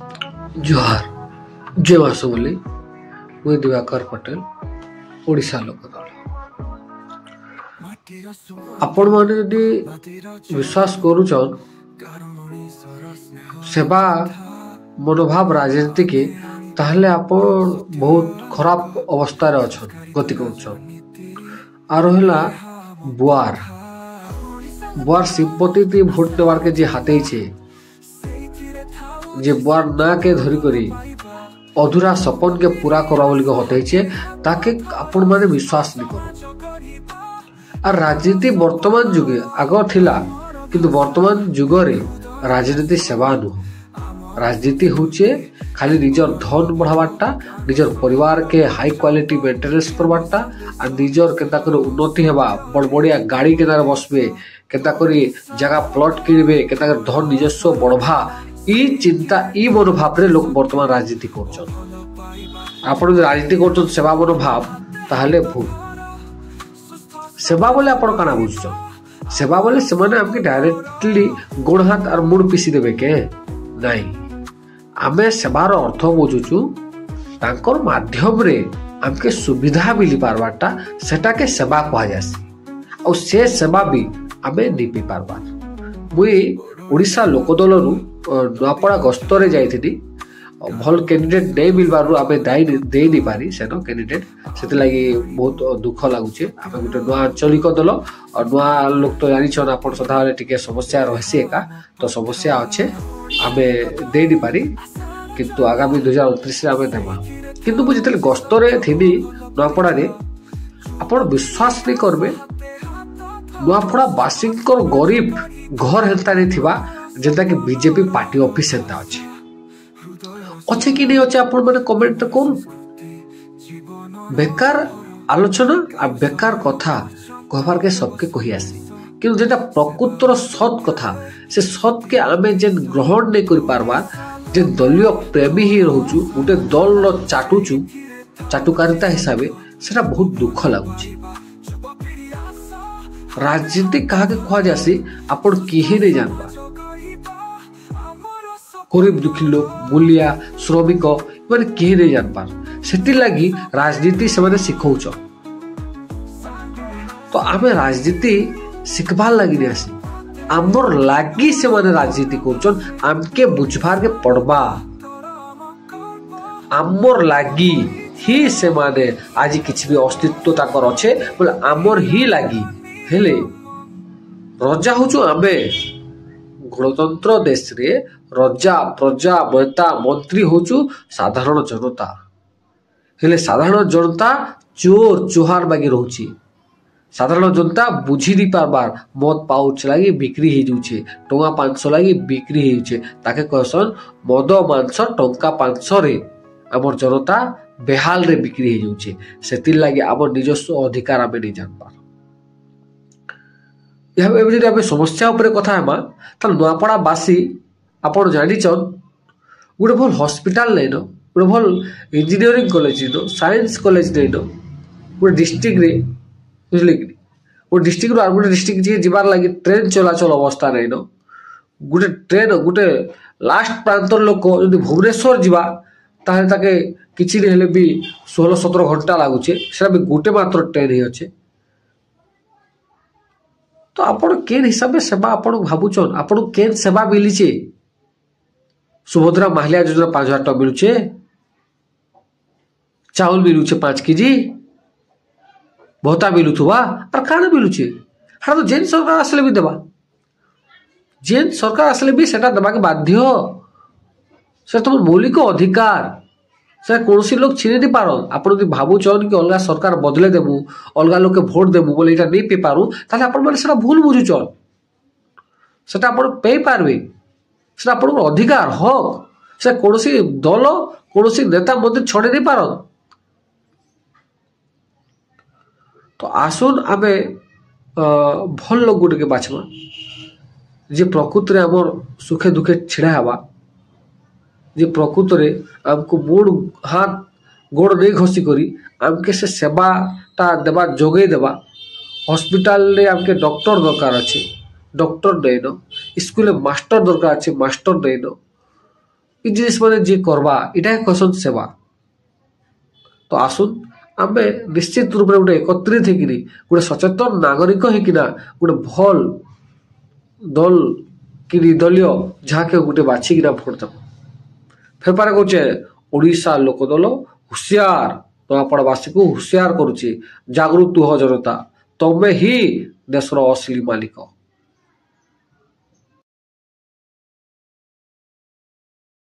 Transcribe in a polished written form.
जोहार जय मासुमली मुई दिवाकर पटेल ओडिशा लोकदल आपण माने यदि विश्वास करूछन सेवा मनोभाव राजनीति के ताहले आपण बहुत खराब अवस्था रे अछन गति करूछन आ रहला बुआर बुआर सिंपति ती भोट देवार के जे हाथे छे जे बुआर ना के धरी करी अधूरा सपन के पूरा करा बोली के होते छे ताके आपण माने विश्वास नहीं करो। आ राजनीति वर्तमान जुगे आगो थिला किंतु वर्तमान जुगरे राजनीति सेवा नु राजनीति होचे खाली निजर धन बढ़ावाटा निजर परिवार के हाई क्वालिटी मेंटेनेंस करवाटा आ निजर केता कर उन्नति हेबा बड़ बढ़िया गाड़ी केना बसबे केता करी जगह प्लॉट किनबे केता कर धन निजस्व बढ़वा ई चिंता ई मनोभाव रे लोक वर्तमान राजनीति करछन। आपण राजनीति करछन सेवा मनोभाव ताहले भूल सेवा बोले आपण काना बुझछन सेवा बोले से माने हमके डायरेक्टली गोड़ हाथ और मुड़ पिसी देबे के नहीं आमे सेवार अर्थ बुझुछु तांकर माध्यम रे हमके सुविधा मिली पारबाटा सेटा के सेवा कहा जासी और से सेवा भी आमे निपि पारबा। मुई ओडिशा लोकदल रु नुआपड़ा गस्तरे जाइथिनी भल कैंडिडेट नहीं मिलबारु आमे दे नहीं पारी सेनो कैंडिडेट सेति लागि बहुत दुख लागुचे आमे गुटे नुआ आंचलिक दल और नुआ लोक तो जानि छन आपण सदा वाले टिके समस्या रहसी एका तो समस्या अच्छे आमे दे नहीं पारी किंतु आगामी 2029 रे आमे देबा किंतु मु जतले गस्तरे थिनी नुआपड़ा रे आपण विश्वास नहीं करबे नुआपड़ा बासिंकर गरीब घर हेल्ता नहीं थिबा जेंता कि बीजेपी पार्टी ऑफिस हेल्ता अछि अच्छे कि नहीं अच्छे आपण माने कमेंट करू बेकार आलोचना आ बेकार कथा कहबार के सबके कहि आसी कि जेटा प्रकृतर सत कथा से सत के आमे जेन ग्रहण नहीं करि पारबा जे दलीय प्रेमी ही रहउचु उटे दल रो चाटुकारिता हिसाबे सेटा बहुत दुख लागुची। राजनीति कहा के कहा जासी आपण किहे नहीं जानबा गरीब दुखी लोग मूलिया श्रमिक माने किहे नहीं जानबा सेति लागि राजनीति से माने सिखौछ तो आमे राजनीति सिखबार लागि नहीं आसी आमर लागि से माने राजनीति करछन आमके बुझबार के पड़बा आमर लागि ही से माने आज किछि भी अस्तित्व ताकर अच्छे बोले आमर ही लागि हेले रजा होचु आमे गणतंत्र देश रे रजा प्रजा नेता मंत्री होचु साधारण जनता हेले साधारण जनता चोर चोहार बागी रहउची साधारण जनता बुझी दी पारबार मद पाउच लागि बिक्री हे जुचे टंका 500 लागि बिक्री हे जुचे ताके कहसन मद मांस टंका 500 रे हमर जनता बेहाल रे बिक्री हे जुचे सेति लागि हमर निजस्व अधिकार आमे नहीं जान पार यह समस्या उपरे कथा हेमा त नुआपड़ा बासी आपण जानिचन गोटे भल हॉस्पिटल नहीं न गोटे भल इंजीनियरिंग कॉलेज न साइंस कॉलेज नहीं न गोटे डिस्ट्रिक्ट रे बुझले कि गोटे डिस्ट्रिक्ट रो गोटे डिस्ट्रिक्ट जे जिबार लागि ट्रेन चलाचल अवस्था नहीं न गोटे ट्रेन गोटे लास्ट प्रांतर लोक यदि भुवनेश्वर जिबा ताहे ताके किछि हेले भी 16-17 घंटा लागुचे सेटा भी गोटे मात्र ट्रेन ही अच्छे तो आपण केन हिसाब से सेवा आपण भाबुचन आपण केन सेवा मिलीचे सुभद्रा महिला योजना 5000 टका मिलुचे चावल मिलुचे 5 केजी बहुता मिलुथुवा और काना मिलुचे हा तो जेन सरकार असले भी देबा जेन सरकार असले भी सेटा देबा के बाध्य से तो मौलिक अधिकार से कोनसी लोग छिने नहीं पारन आपण यदि भाबुचन कि अलगा सरकार बदले देबू अलगा लोग के वोट देबू बोले एटा नहीं पे पारू ताले आपण माने सेटा भूल बुझुचन सेटा आपण पे पारबे सेटा आपण अधिकार हक से कोनसी दल कोनसी नेता मंत्री छोड़े नहीं पारन तो आसुन आमे भल लोग गुटे के बाछमा जे प्रकृति रे हमर सुखे दुखे छिड़ा हवा जे प्रकृत रे हमको मुड़ हाथ गोड़ नहीं घसी करी हमके से सेवा ता देबा जोगे देबा हॉस्पिटल रे हमके डॉक्टर दरकार अच्छे डॉक्टर नहीं न स्कूल मास्टर दरकार अच्छे मास्टर नहीं न ଇ ଜିନିଷ ମାନେ ଯିଏ କରବା ଏଇଟା କହିସନ୍ ସେବା। ତ ଆସୁନ୍ ଆମେ ନିଶ୍ଚିତ ରୂପରେ ଗୋଟେ ଏକତ୍ରିତ ହେଇକିରି ଗୋଟେ ସଚେତନ ନାଗରିକ ହେଇକିନା ଗୋଟେ ଭଲ ଦଲ କି ନିର୍ଦଳୀୟ ଯାହାକେ ଗୋଟେ ବାଛିକିନା ଭୋଟ ଦେବ। ଫେରପାରେ କହୁଛେ ଓଡ଼ିଶା ଲୋକଦଳ ହୁସିଆର ନୂଆପଡ଼ାବାସୀକୁ ହୁସିଆର କରୁଛି, ଜାଗୃତ ହୁଅ ଜନତା, ତମେ ହିଁ ଦେଶର ଅସଲି ମାଲିକ।